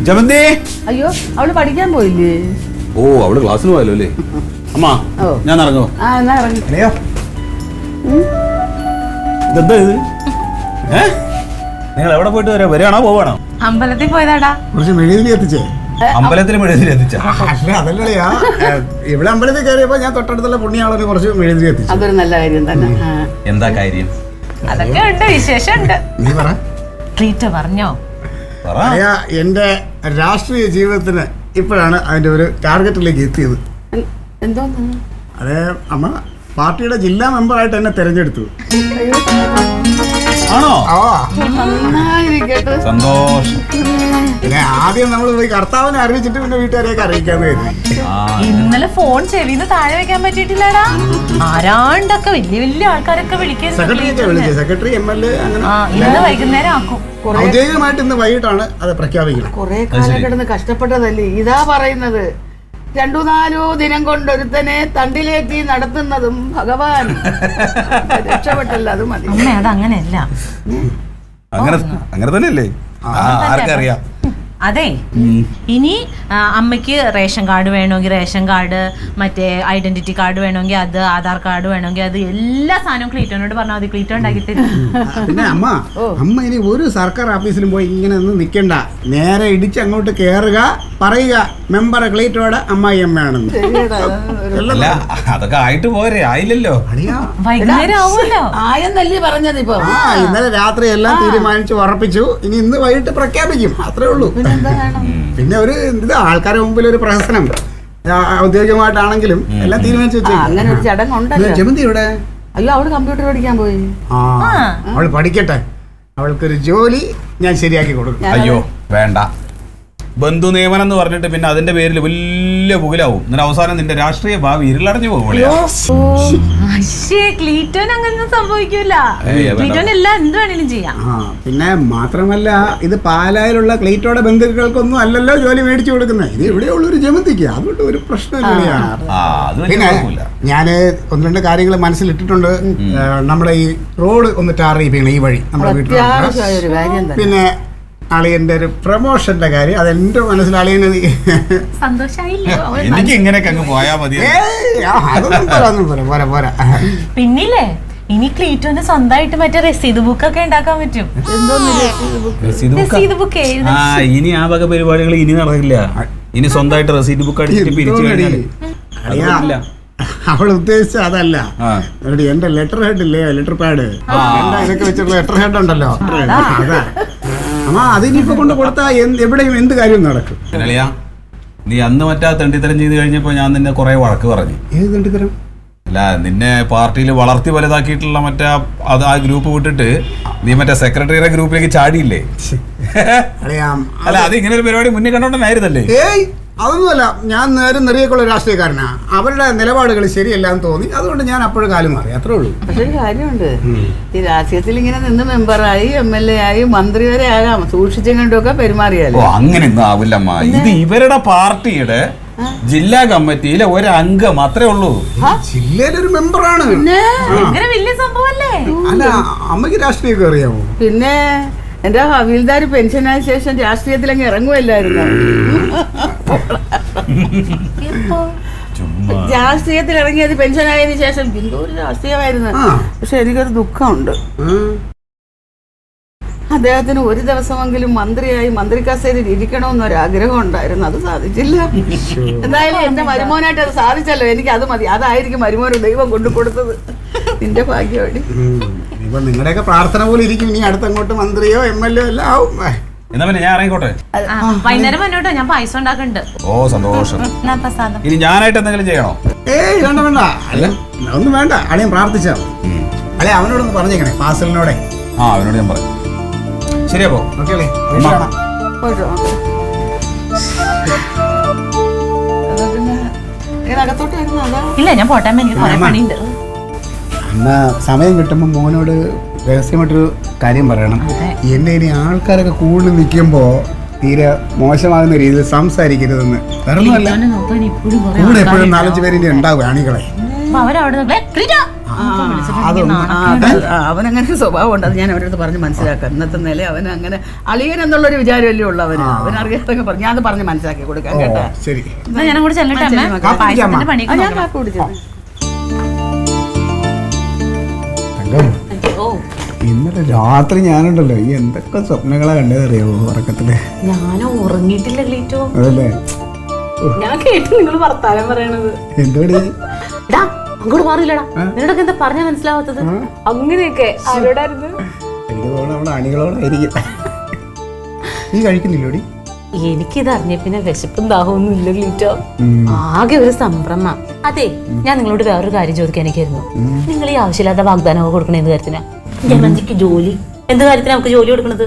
ജമന്തി. അയ്യോ അവള് പഠിക്കാൻ പോയില്ലേ? ഓ അവള് ക്ലാസ്സിന് പോയല്ലോ അല്ലേ? അമ്മ ഞാൻ ഇറങ്ങോ? എന്നാ ഇറങ്ങി. ഇതെന്താ ഇത്? നിങ്ങൾ എവിടെ പോയിട്ട് വരികയാണോ പോവാണോ? അമ്പലത്തിൽ പോയതാടാ. കുറച്ച് മെഴുകുതിരി എത്തിച്ചേ. അമ്പലത്തിൽ മെഴുകുതിരി എത്തിച്ച? അതല്ലയാ, ഇവിടെ അമ്പലത്തിൽ കയറിയപ്പോ ഞാൻ തൊട്ടടുത്തുള്ള പുണ്യാളന് കുറച്ച് മെഴുകുതിരി എത്തിച്ചു. അതൊരു നല്ല കാര്യം തന്നെ. എന്താ കാര്യം? അതൊക്കെ ഉണ്ട്, വിശേഷമുണ്ട്. നീ പറ. ക്ലീറ്റ പറഞ്ഞോ? എന്റെ രാഷ്ട്രീയ ജീവിതത്തിന് ഇപ്പോഴാണ് അതിന്റെ ഒരു ടാർഗറ്റിലേക്ക് എത്തിയത്. എന്തോ അതെ അമ്മ, പാർട്ടിയുടെ ജില്ലാ മെമ്പറായിട്ട് എന്നെ തെരഞ്ഞെടുത്തു. ആണോ? സന്തോഷം. പിന്നെ ആദ്യം നമ്മൾ പോയി കർത്താവിനെ അറിയിച്ചിട്ട് പിന്നെ വീട്ടുകാരെയൊക്കെ അറിയിക്കാന്ന് കരുതി. ഇന്നലെ ഫോൺ ചെവിന്ന് താഴെ വെക്കാൻ പറ്റിയിട്ടില്ലടാ. ആരാണ്ടൊക്കെ വലിയ വലിയ ആൾക്കാരൊക്കെ സെക്രട്ടറിയൊക്കെ വിളിച്ചു. സെക്രട്ടറി, MLA അങ്ങനെ ഇന്ന് വൈകുന്നേരം ആക്കും. ഔദ്യോഗികമായിട്ട് ഇന്ന് വൈകിട്ടാണ് അത് പ്രഖ്യാപിക്കുന്നത്. കൊറേ കാലം കിടന്ന് കഷ്ടപ്പെട്ടതല്ലേ. ഇതാ പറയുന്നത്, 2-4 ദിനം കൊണ്ടൊരുത്തനെ തണ്ടിലേറ്റി നടത്തുന്നതും ഭഗവാൻ രക്ഷപ്പെട്ടല്ല. അത് മതി അമ്മ, അത് അങ്ങനെയല്ല. അങ്ങനെ തന്നെയല്ലേ? ആർക്കറിയാം. അതെ, ഇനി അമ്മയ്ക്ക് റേഷൻ കാർഡ് വേണമെങ്കിൽ റേഷൻ കാർഡ്, മറ്റേ ഐഡന്റിറ്റി കാർഡ് വേണമെങ്കിൽ അത്, ആധാർ കാർഡ് വേണമെങ്കിൽ അത്, എല്ലാ സാധനവും ക്ലീറ്റോനോട് പറഞ്ഞാൽ മതി. ക്ലീറ്റോ ഉണ്ടാക്കി തരും. പിന്നെ അമ്മ ഇനി ഒരു സർക്കാർ ഓഫീസിലും പോയി ഇങ്ങനെ ഒന്നും നിൽക്കണ്ട. നേരെ ഇടിച്ച് അങ്ങോട്ട് കയറുക, പറയുക മെമ്പർ ക്ലീറ്റോയുടെ അമ്മായിയമ്മയാണെന്ന്. അല്ല, അതൊക്കെ ആയിട്ട് പോരെ, ആയില്ലല്ലോ. വൈകുന്നേരം ആവുമല്ലോ. ആയെന്നല്ലേ പറഞ്ഞത് ഇപ്പൊ. ഇന്നലെ രാത്രി എല്ലാം തീരുമാനിച്ചു ഉറപ്പിച്ചു. ഇനി ഇന്ന് വൈകിട്ട് പ്രഖ്യാപിക്കും, അത്രേ ഉള്ളൂ. പിന്നെ ഒരു ഇത് ആൾക്കാരുടെ മുമ്പിൽ ഒരു പ്രഹസനം, ഔദ്യോഗികമായിട്ടാണെങ്കിലും എല്ലാം തീരുമാനിച്ചു വെച്ചു. അങ്ങനെ ഒരു ചടങ്ങുണ്ടല്ലോ. ജമന്തി ഇവിടെ? അയ്യോ, അവള് കമ്പ്യൂട്ടർ പഠിക്കാൻ പോയി. അവള് പഠിക്കട്ടെ, അവൾക്കൊരു ജോലി ഞാൻ ശരിയാക്കി കൊടുക്കും. അയ്യോ വേണ്ട, ബന്ധു നിയമനം എന്ന് പറഞ്ഞിട്ട് പിന്നെ അതിന്റെ പേരിൽ വലിയ പുകലാവും. എന്നിട്ട് അവസാനം നിന്റെ രാഷ്ട്രീയ ഭാവി ഇരുളടഞ്ഞു പോകും. ക്ലീറ്റോൻ അങ്ങനെ സംഭവിക്കൂല. ക്ലീറ്റോൻ എല്ലാം എന്ത് വേണേലും ചെയ്യാം. പിന്നെ മാത്രമല്ല, ഇത് പാലായിലുള്ള ക്ലീറ്റോയുടെ ബന്ധുക്കൾക്കൊന്നും അല്ലല്ലോ ജോലി മേടിച്ചു കൊടുക്കുന്നത്. ഇത് ഇവിടെയുള്ള ഒരു ജമന്തിക്ക്, അതുകൊണ്ട് ഒരു പ്രശ്നമില്ല. പിന്നെ ഞാന് 1-2 കാര്യങ്ങൾ മനസ്സിലിട്ടിട്ടുണ്ട്. നമ്മുടെ ഈ റോഡ് ഒന്ന് ടാർ ചെയ്യിപ്പിക്കണം, ഈ വഴി നമ്മുടെ വീട്ടിൽ. പിന്നെ അളിയന്റെ ഒരു പ്രൊമോഷന്റെ കാര്യം, അതെന്റെ മനസ്സിൽ അളിയന് എനിക്ക് ഇങ്ങനെയൊക്കെ അങ്ങ് പോയാ മതി. അതൊന്നും പോരാ. പിന്നില്ലേ, ഇനി ക്ലീറ്റോന് സ്വന്തമായിട്ട് മറ്റേ രസീത് ബുക്കൊക്കെ ഉണ്ടാക്കാൻ പറ്റും. രസീത് ബുക്ക് ഇനി ആ വക പരിപാടികൾ ഇനി നടക്കില്ല. ഇനി സ്വന്തമായിട്ട് റസീത് ബുക്ക് അടിച്ചിട്ട് പിരിച്ചു കഴിഞ്ഞാൽ അവൾ ഉദ്ദേശിച്ച അതല്ല. എന്റെ ലെറ്റർ ഹെഡ് ഇല്ലേ, ലെറ്റർ പാഡ്, ഇതൊക്കെ വെച്ചിട്ടുള്ള ലെറ്റർ ഹെഡ് ഉണ്ടല്ലോ, അതാ. അമ്മ അതിനിപ്പോ കൊണ്ട് കൊടുത്താ എവിടെയും എന്ത് കാര്യം നടക്കും. നീ അന്ന് മറ്റാ തെണ്ടിത്തരം ചെയ്ത് കഴിഞ്ഞപ്പോ ഞാൻ നിന്നെ കുറെ വഴക്ക് പറഞ്ഞു. ഏത് തെണ്ടിത്തരം? അല്ല, നിന്നെ പാർട്ടിയിൽ വളർത്തി വലുതാക്കിയിട്ടുള്ള മറ്റേ അത് ആ ഗ്രൂപ്പ് വിട്ടിട്ട് നീ മറ്റേ സെക്രട്ടറിയുടെ ഗ്രൂപ്പിലേക്ക് ചാടിയില്ലേ? അല്ല, അത് ഇങ്ങനെ ഒരു പരിപാടി മുന്നിൽ കണ്ടോണ്ടായിരുന്നല്ലേ? അതൊന്നുമല്ല, ഞാൻ നേരെ നിറയൊക്കെയുള്ള രാഷ്ട്രീയക്കാരനാ. അവരുടെ നിലപാടുകൾ ശരിയല്ല എന്ന് തോന്നി, അതുകൊണ്ട് ഞാൻ അപ്പോഴും കാലം മാറി, അത്രേ ഉള്ളൂ. പക്ഷെ ഒരു കാര്യമുണ്ട്, ഈ രാഷ്ട്രീയത്തിൽ ഇങ്ങനെ നിന്ന് മെമ്പറായി, MLA ആയി, മന്ത്രി വരെ ആകാം, സൂക്ഷിച്ചും കണ്ടുമൊക്കെ പെരുമാറിയാലോ. അങ്ങനെയൊന്നും ആവില്ലമ്മ. ഇത് ഇവരുടെ പാർട്ടിയുടെ ജില്ലാ കമ്മിറ്റിയിലെ ഒരു അംഗം അത്രേ ഉള്ളൂ. ജില്ലയിലൊരു മെമ്പറാണ്. വലിയ സംഭവല്ലേ? അല്ല, അമ്മയ്ക്ക് രാഷ്ട്രീയമൊക്കെ അറിയാമോ? പിന്നെ എന്റെ ഹവീൽദാർ പെൻഷനായ ശേഷം രാഷ്ട്രീയത്തിലങ്ങ് ഇറങ്ങുമല്ലായിരുന്നു. രാഷ്ട്രീയത്തിൽ ഇറങ്ങിയത് പെൻഷനായതിനു ശേഷം. എന്തോ ഒരു രാഷ്ട്രീയമായിരുന്നു. പക്ഷെ എനിക്കൊരു ദുഃഖമുണ്ട്. അദ്ദേഹത്തിന് ഒരു ദിവസമെങ്കിലും മന്ത്രിയായി മന്ത്രി കസേരയിൽ ഇരിക്കണമെന്നൊരാഗ്രഹം ഉണ്ടായിരുന്നു. അത് സാധിച്ചില്ല. എന്തായാലും എന്റെ മരുമോനായിട്ട് അത് സാധിച്ചല്ലോ. എനിക്ക് അത് മതി. അതായിരിക്കും മരുമോന് ദൈവം കൊണ്ടു കൊടുത്തത്. നിന്റെ ഭാഗ്യമായിട്ട് ഇപ്പൊ നിങ്ങളുടെയൊക്കെ പ്രാർത്ഥന പോലെ ഇരിക്കും. ഇനി അടുത്തങ്ങോട്ട് മന്ത്രിയോ MLA എല്ലാം ആവും. എന്നാ പിന്നെ ഞാൻ ഇറങ്ങിക്കോട്ടെ. വൈകുന്നേരം മുന്നോട്ടോ, ഞാൻ പായസം ഉണ്ടാക്കുന്നുണ്ട്. ഓ സന്തോഷം. ഇനി ഞാനായിട്ട് എന്തെങ്കിലും ചെയ്യണോ? വേണ്ട. ഒന്നും വേണ്ട. അളിയൻ പ്രാർത്ഥിച്ചാ അല്ലെ, അവനോടൊന്ന് പറഞ്ഞേക്കണേ, ഫാസിലിനോടെ. അവനോട് ഞാൻ പറയാം. ശരിയപ്പോ ഇല്ല, ഞാൻ പോട്ടെ. എനിക്ക് കുറെ പണിയുണ്ട്. അമ്മ സമയം കിട്ടുമ്പോൾ മോനോട് രഹസ്യമായിട്ടൊരു കാര്യം പറയണം. എന്നെ ഇനി ആൾക്കാരൊക്കെ കൂടുതൽ നിൽക്കുമ്പോ തീരെ മോശമാകുന്ന രീതിയിൽ സംസാരിക്കരുതെന്ന്. വേറൊന്നുമല്ല, കൂടെ എപ്പോഴും 4-5 പേര് ഇനി ഉണ്ടാവും, ആണികളെ. അവനങ്ങനെ സ്വഭാവം ഉണ്ട്. അത് ഞാൻ അവരുടെ അടുത്ത് പറഞ്ഞ് മനസ്സിലാക്കാം. ഇന്നത്തെ നില അവൻ അങ്ങനെ അളിയൻ എന്നുള്ളൊരു വിചാരമല്ലേ ഉള്ളൂ അവന്. അവനറിയാത്തൊക്കെ പറഞ്ഞു. ഞാൻ പറഞ്ഞ് മനസ്സിലാക്കി കൊടുക്കാം കേട്ടോ. ശരി, ഞാനും കൂടെ ചെല്ലട്ടെ അമ്മ. പായസത്തിന്റെ പണിയൊക്കെ ഞാൻ കാപ്പി കുടിച്ചത്. ഓ, ഇന്നലെ രാത്രി ഞാനുണ്ടല്ലോ ഈ എന്തൊക്കെ സ്വപ്നങ്ങളാ കണ്ടത് അറിയാമോ ഉറക്കത്തില്. ഞാൻ ഉറങ്ങിയിട്ടില്ല ക്ലീറ്റോ. അതല്ലേ ഞാൻ കേട്ടു നിങ്ങൾ വർത്താനം പറയണത്. എന്തോടി എടാ അങ്ങോട്ട് മാറിയില്ലടാ. നിന്നോടൊക്കെ എന്താ പറഞ്ഞാ മനസ്സിലാവാത്തത്? അങ്ങനെയൊക്കെ ആരോടായിരുന്നു? എനിക്ക് തോന്നുന്നു നമ്മുടെ അണികളോടായിരിക്കും. നീ കഴിക്കുന്നില്ലോടി? എനിക്കിത് അറിഞ്ഞ പിന്നെ വിശപ്പും ദാഹമൊന്നും ഇല്ല ക്ലീറ്റോ. ആകെ ഒരു സംഭ്രമ. അതെ, ഞാൻ നിങ്ങളോട് വേറൊരു കാര്യം ചോദിക്കാനൊക്കെയായിരുന്നു. നിങ്ങൾ ഈ ആവശ്യമില്ലാത്ത വാഗ്ദാനമൊക്കെ കൊടുക്കണ എന്ത് കാര്യത്തിനാ? ജമന്തിക്ക് ജോലി എന്ത് കാര്യത്തിനാ നമുക്ക് ജോലി കൊടുക്കണത്?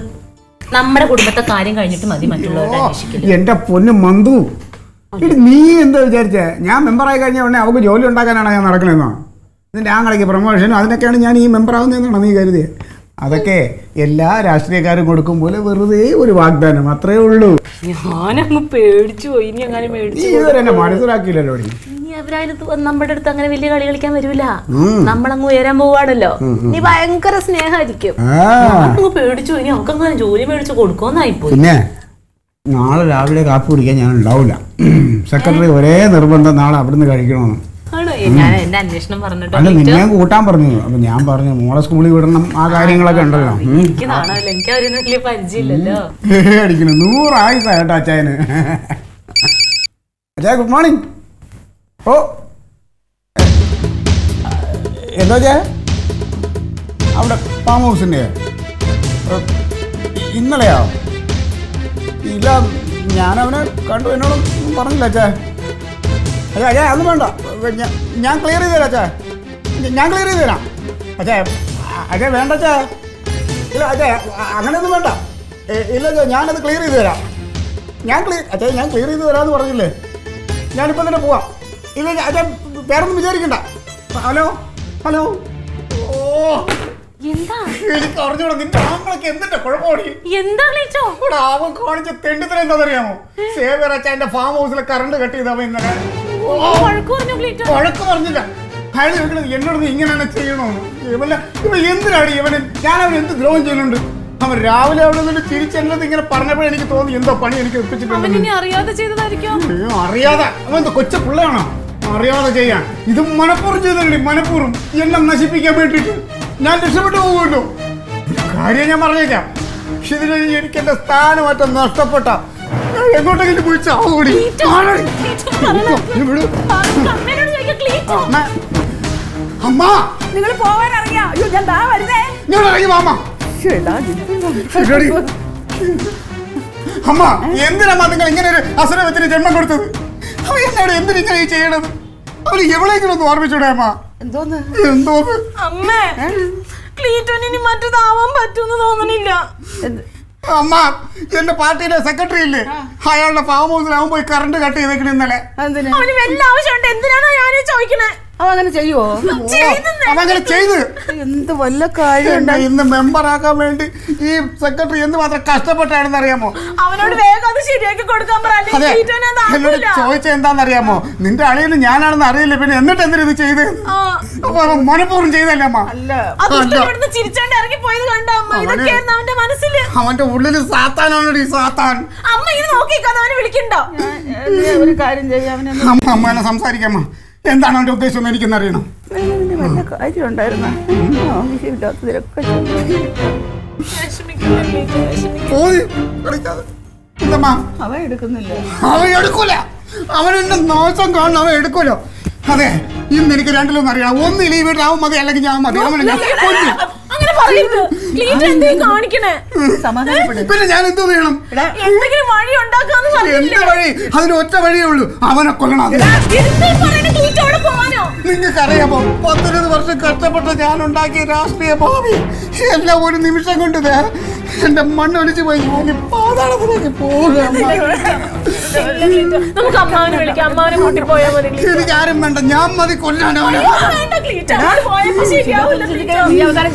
നമ്മുടെ കുടുംബത്തെ കാര്യം കഴിഞ്ഞിട്ട് മതി മറ്റുള്ളവരുടെ അന്വേഷിക്കല്. എന്റെ പൊന്ന് മന്തു, നീ എന്താ വിചാരിച്ചേ? ഞാൻ മെമ്പറായി കഴിഞ്ഞ ഉടനെ അവൾക്ക് ജോലി ഉണ്ടാക്കാനാണ് ഞാൻ നടക്കണെന്നോ? ഇതിന്റെ ആങ്ങളേക്ക് പ്രൊമോഷനും അതിനൊക്കെയാണ് ഞാൻ ഈ മെമ്പറാവുന്നതെന്നാണ് നീ കരുതിയത്? അതൊക്കെ എല്ലാ രാഷ്ട്രീയക്കാരും കൊടുക്കും പോലെ വെറുതെ ഒരു വാഗ്ദാനം, അത്രേ ഉള്ളൂ. ഞാനങ്ങ് പേടിച്ചു പോയി. ഇനി അങ്ങനെ മേടിച്ചു ഇതുവരെ എന്നെ മനസ്സിലാക്കിയില്ലല്ലോ. ഇനി അവരായിട്ട് നമ്മുടെ അടുത്ത് അങ്ങനെ വലിയ കളി കളിക്കാൻ വരൂല. നമ്മളങ്ങ് ഉയരാൻ പോവാണല്ലോ. നീ ഭയങ്കര സ്നേഹമായിരിക്കും. അങ്ങ് പേടിച്ചു. ഇനി അവർക്ക് അങ്ങനെ ജോലി മേടിച്ചു കൊടുക്കുമെന്നായിപ്പോയി. പിന്നെ നാളെ രാവിലെ കാപ്പി കുടിക്കാൻ ഞാൻ ഉണ്ടാവില്ല. സെക്രട്ടറി ഒരേ നിർബന്ധം നാളെ അവിടുന്ന് കഴിക്കണമെന്ന്. ആണോ? ഞാൻ എന്റെ അന്വേഷണം പറഞ്ഞിട്ടോ. അല്ല, നിന്നെ കൂട്ടാൻ പറഞ്ഞു. അപ്പൊ ഞാൻ പറഞ്ഞു മോളെ സ്കൂളിൽ വിടണം, ആ കാര്യങ്ങളൊക്കെ ഉണ്ടല്ലോ. എനിക്ക് നാണമല്ലോ, എനിക്ക് അവരൊന്നും വലിയ പരിചയമില്ലല്ലോ. അടിക്കുന്നു 100 ആയുസ കേട്ടോ അച്ചായന്. അച്ചായ ഗുഡ് മോർണിംഗ്. ഓ എന്താ ചായ അവിടെ ഫാം ഹൗസിൻ്റെ ഇന്നലെയോ? ഇല്ല, ഞാനവനെ കണ്ടു, എന്നോട് പറഞ്ഞില്ല അച്ചായ. അച്ഛാ അച്ഛാ അതൊന്നും വേണ്ട, ഞാൻ ക്ലിയർ ചെയ്ത് തരാം അച്ഛാ. ഞാൻ ക്ലിയർ ചെയ്ത് തരാം അച്ഛാ. അച്ഛാ വേണ്ട അച്ഛാ. ഇല്ല അച്ഛാ അങ്ങനെയൊന്നും വേണ്ട. ഇല്ല അച്ഛാ, ഞാനത് ക്ലിയർ ചെയ്ത് തരാം. അച്ഛാ ഞാൻ ക്ലിയർ ചെയ്ത് തരാമെന്ന് പറഞ്ഞില്ലേ? ഞാനിപ്പോൾ തന്നെ പോവാം. ഇല്ല അച്ഛാ വേറൊന്നും വിചാരിക്കണ്ട. Hello hello. ഓ എന്താ എനിക്ക് അറിഞ്ഞോളൂ, നിന്റെ ആങ്ങളൊക്കെ എന്തിന്റെ കുഴപ്പമാണ്? എന്താ വിളിച്ചോ? ഇവിടെ അവൻ കാണിച്ച തെണ്ടിത്തരം എന്താണെന്നറിയാമോ? സേവർ അച്ഛൻ്റെ ഫാം ഹൗസിലെ കറണ്ട് കട്ട് ചെയ്തവൻ ഇന്നലെ. വഴക്ക് പറഞ്ഞില്ല. അയാൾ ചോദിക്കണത് എന്നോട് ഇങ്ങനെയാണ് ചെയ്യണമെന്ന്. ഇവൻ എന്തിനാണ് ഇവന്? ഞാൻ അവൻ എന്ത് ദ്രോഹം ചെയ്യുന്നുണ്ട്? അവൻ രാവിലെ അവിടെ നിന്ന് ചിരിച്ചെന്നത് ഇങ്ങനെ പറഞ്ഞപ്പോഴേ എനിക്ക് തോന്നി എന്തോ പണി എനിക്ക് ഒപ്പിച്ചിട്ടുണ്ട്. അറിയാതെ അവൻ എന്താ കൊച്ച പിള്ളയാണോ? അറിയാതെ ചെയ്യാൻ. ഇത് മനഃപൂർവ്വം ചെയ്തല്ലേ? മനഃപൂർവ്വം എന്നെ നശിപ്പിക്കാൻ വേണ്ടിയിട്ട്. ഞാൻ രക്ഷപ്പെട്ടു പോകുമല്ലോ. കാര്യം ഞാൻ പറഞ്ഞേക്കാം. പക്ഷെ ഇതിന് എനിക്ക് എന്റെ സ്ഥാനമാറ്റം നഷ്ടപ്പെട്ട എങ്ങോട്ടെങ്കിലും പോയി ചാവൂടി. അമ്മ നിങ്ങൾ പോവാൻ അറിയാം. ഞാൻ ഇറങ്ങി മാമ. അമ്മ എന്തിനമ്മ നിങ്ങൾ ഇങ്ങനെ ഒരു അസുരത്തിന് ജന്മം കൊടുത്തത്? അവ എന്നോട് എന്തിനിങ്ങനെ ചെയ്യണത്? അവര് എവിടെയെങ്കിലും ഒന്ന് ഓർമ്മിച്ചൂടെ അമ്മ? എന്തോന്ന് അമ്മേ, ക്ലീറ്റോന് മറ്റേതാവാൻ പറ്റൂന്ന് തോന്നണില്ല. അമ്മ എന്റെ പാർട്ടിയിലെ സെക്രട്ടറി ഇല്ലേ, അയാളുടെ ഫാം ഹൗസിൽ അവൻ പോയി കറണ്ട് കട്ട് ചെയ്തേക്കണ ഇന്നലെ. അവന് വല്ല ആവശ്യമുണ്ട്? എന്തിനാണോ ഞാനീ ചോദിക്കണേ? അവൻ അങ്ങനെ ചെയ്യുവോ? അവങ്ങനെ ചെയ്ത് എന്ത് വല്ല കാര്യം ഇന്ന് മെമ്പറാക്കാൻ വേണ്ടി ഈ സെക്രട്ടറി എന്ത് മാത്രം കഷ്ടപ്പെട്ടാണെന്ന് അറിയാമോ? അവനോട് വേഗം അത് ശരിയാക്കി കൊടുക്കാൻ പറയാം. എന്നോട് ചോദിച്ചത് എന്താണെന്നറിയാമോ? നിന്റെ അളിയന് ഞാനാണെന്ന് അറിയില്ല, പിന്നെ എന്നിട്ട് എന്തിനാ ഇത് ചെയ്ത്? അപ്പൊ അവൻ മനഃപൂർവ്വം ചെയ്തല്ലേ അമ്മ? ചിരിച്ചോണ്ട് ഇറങ്ങി പോയത് കണ്ടോ അമ്മ? ഇതൊക്കെയായിരുന്നു അവന്റെ മനസ്സില്. അവന്റെ ഉള്ളില് സാത്താനാണ് ഈ സാത്താൻ. അമ്മ ഇങ്ങനെ നോക്കിക്കാതെ അവനെ വിളിക്കണ്ടോ? ഒരു കാര്യം ചെയ്യാം. അമ്മ സംസാരിക്കാമ്മ. എന്താണ് അവന്റെ ഉദ്ദേശം എന്ന് എനിക്കെന്നറിയണം. വല്ല കാര്യം ഉണ്ടായിരുന്ന അവൻ എടുക്കുന്നില്ല. അവൻ എടുക്കൂല. അവൻ എന്റെ നാശം കാണുന്ന അവൻ എടുക്കൂലോ. അതെ, ഇന്ന് എനിക്ക് രണ്ടിലൊന്നും അറിയാം. ഒന്നില്ല ഈ വീട്ടിൽ അവൻ മതി, അല്ലെങ്കിൽ ഞാൻ മതി. അവനെ ഞാൻ പിന്നെ ഞാൻ എന്തോ ചെയ്യണം? എന്ത് വഴി? അതിന് ഒറ്റ വഴിയേ ഉള്ളൂ, അവനെ കൊല്ലണം. നിങ്ങൾക്കറിയാമോ 19 വർഷം കഷ്ടപ്പെട്ട ഞാൻ ഉണ്ടാക്കിയ രാഷ്ട്രീയ ഭാവി എല്ലാം ഒരു നിമിഷം കൊണ്ട് എന്റെ മണ്ണൊലിച്ചു പോയി. ഞാൻ പാതാളത്തിലേക്ക് പോകാം. എനിക്ക് ആരും വേണ്ട, ഞാൻ മതി കൊല്ലാനോ.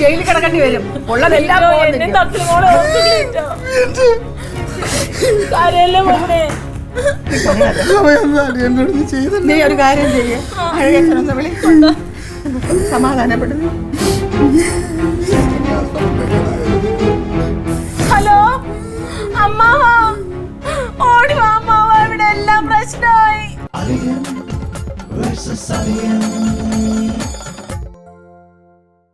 ജയിലിൽ കിടക്കേണ്ടി വരും. ഉള്ളതെല്ലാം എന്നോട് ചെയ്ത നീ ഒരു കാര്യം ചെയ്യ. സമാധാനപ്പെടുന്നു. ഹലോ അമ്മാവ, ഓടി വാ അമ്മാവ, ഇവിടെ എല്ലാം പ്രശ്നമായി.